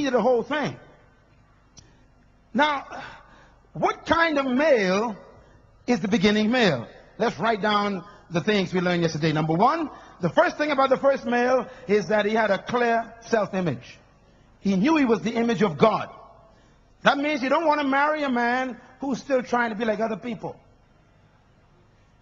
key to the whole thing. Now, what kind of male is the beginning male? Let's write down the things we learned yesterday. Number one, the first thing about the first male is that he had a clear self-image. He knew he was the image of God. That means you don't want to marry a man who's still trying to be like other people.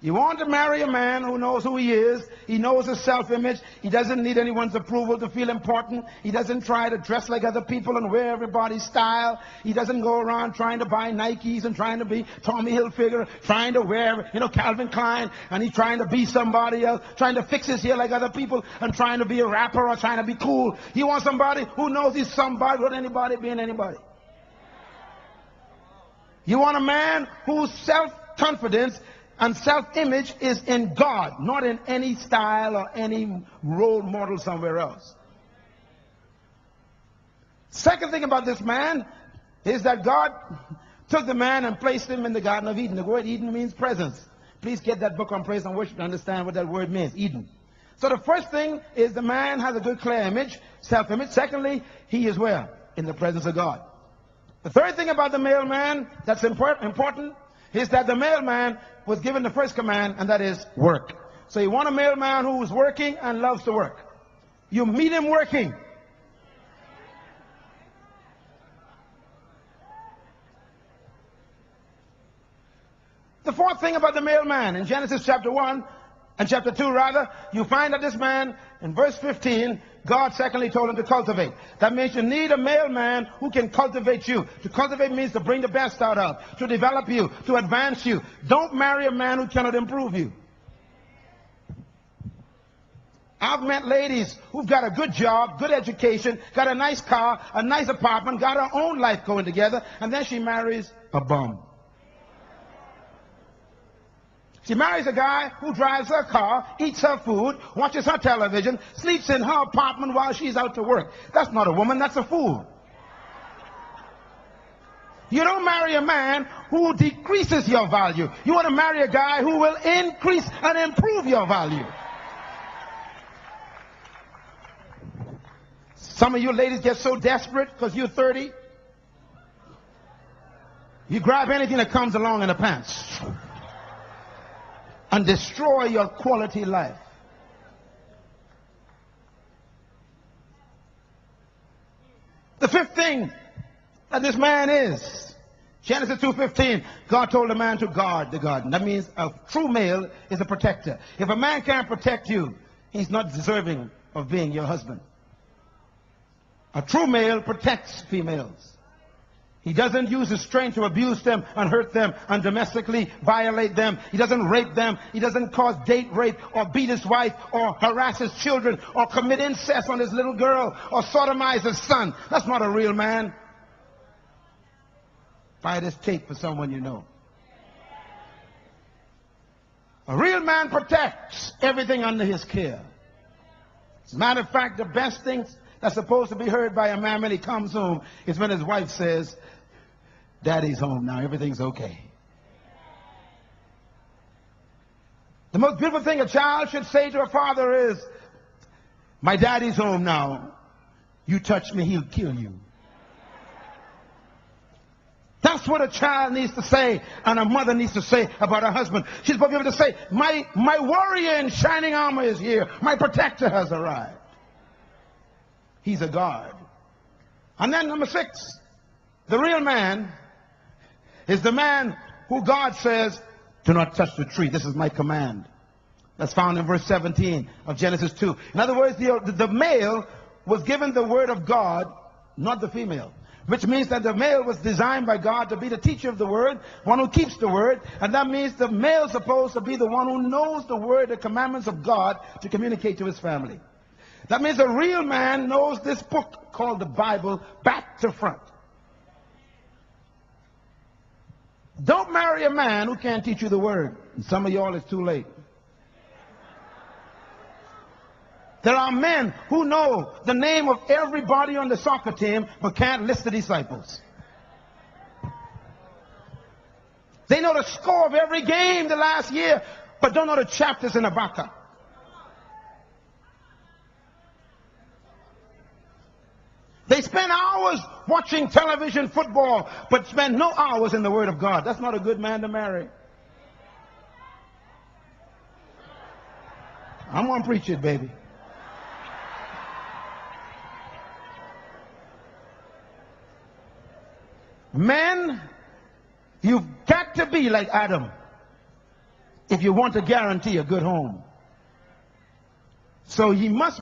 You want to marry a man who knows who he is. He knows his self-image. He doesn't need anyone's approval to feel important. He doesn't try to dress like other people and wear everybody's style. He doesn't go around trying to buy Nikes and trying to be Tommy Hilfiger, trying to wear, Calvin Klein, and he's trying to be somebody else, trying to fix his hair like other people and trying to be a rapper or trying to be cool. He wants somebody who knows he's somebody without anybody being anybody. You want a man whose self-confidence and self-image is in God, not in any style or any role model somewhere else. Second thing about this man is that God took the man and placed him in the Garden of Eden. The word Eden means presence. Please get that book on praise and worship to understand what that word means, Eden. So the first thing is the man has a good clear image, self-image. Secondly, he is where? In the presence of God. The third thing about the male man that's important is that the male man was given the first command, and that is work. So you want a male man who is working and loves to work. You meet him working. The fourth thing about the male man, in Genesis chapter 1 and chapter 2 rather, you find that this man, in verse 15, God secondly told him to cultivate. That means you need a male man who can cultivate you. To cultivate means to bring the best out of, to develop you, to advance you. Don't marry a man who cannot improve you. I've met ladies who've got a good job, good education, got a nice car, a nice apartment, got her own life going together, and then she marries a bum. She marries a guy who drives her car, eats her food, watches her television, sleeps in her apartment while she's out to work. That's not a woman, that's a fool. You don't marry a man who decreases your value. You want to marry a guy who will increase and improve your value. Some of you ladies get so desperate because you're 30. You grab anything that comes along in the pants and destroy your quality life. The fifth thing that this man is, Genesis 2:15, God told the man to guard the garden. That means a true male is a protector. If a man can't protect you, he's not deserving of being your husband. A true male protects females. He doesn't use his strength to abuse them and hurt them and domestically violate them. He doesn't rape them. He doesn't cause date rape or beat his wife or harass his children or commit incest on his little girl or sodomize his son. That's not a real man. Buy this tape for someone you know. A real man protects everything under his care. As a matter of fact, the best things that's supposed to be heard by a man when he comes home is when his wife says, "Daddy's home now, everything's okay." The most beautiful thing a child should say to a father is, "My daddy's home now. You touch me, he'll kill you." That's what a child needs to say, and a mother needs to say about her husband. She's supposed to be able to say, my warrior in shining armor is here. My protector has arrived. He's a guard. And then number 6, the real man is the man who God says, "Do not touch the tree. This is my command." That's found in verse 17 of Genesis 2. In other words, the male was given the word of God, not the female. Which means that the male was designed by God to be the teacher of the word, one who keeps the word. And that means the male is supposed to be the one who knows the word, the commandments of God, to communicate to his family. That means a real man knows this book called the Bible back to front. Don't marry a man who can't teach you the word. And some of y'all, it's too late. There are men who know the name of everybody on the soccer team but can't list the disciples. They know the score of every game the last year but don't know the chapters in Habakkuk. They spend hours watching television, football, but spend no hours in the Word of God. That's not a good man to marry. I'm going to preach it, baby. Men, you've got to be like Adam if you want to guarantee a good home. So you must